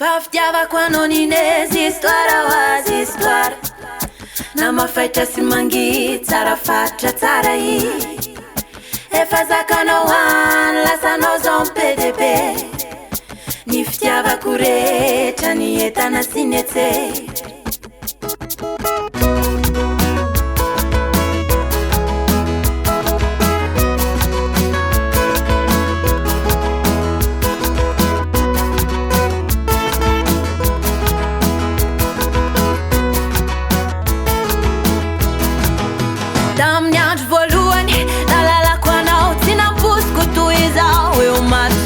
Fa fitiava quando non esistoara o esistoara Nama fecha si mangi tsara facha tsara i E fazakana wan lasa nozon PDB Ni fitiava kurecha ni etana sinetse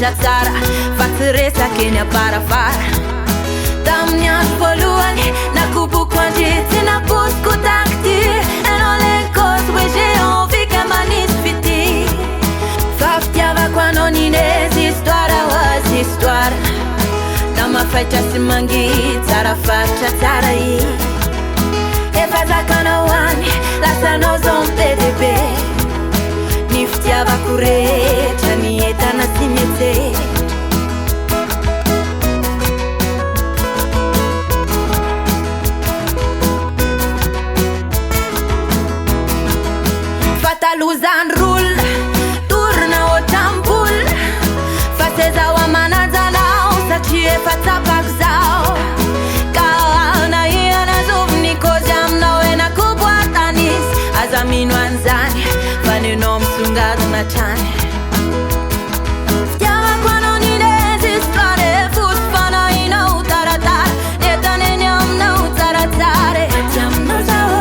Tsara fatsiresa kenya para fara Tamnya poluani na kubu kwanji tina busku takti En olen kos weje on vika manis fiti Faftiava quando non esistoara was histoire Tama fecha si mangi tsara facha tsara i E fazakana wani lasa nozon PDB Niftiava kurecha ni etana sinetse Fataluzan rul turna o tampul Fateza wa manazanao Sachie fata bakzao Kaana iana zuvni kozam na kubwatanis Azaminu anzani Vaninom sungadu na chani Ftiava quando non esistoare Fusfana ina utaratar Netane nyam na utaratare Matiam no zao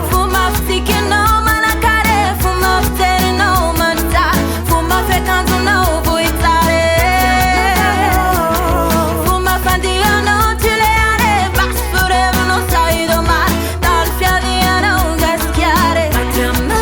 Fuma ftike no manakare Fuma fteri no manzar Fuma fekanzu no vuitare Fuma fandia no tuleare Bas forever no saido mar Tal fiadia no gaschiare Matiam no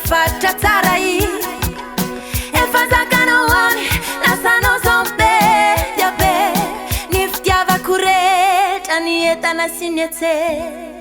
facha tsara i E fazakana wani lasa nozon PDB Niftiava kurecha ni etana sinetse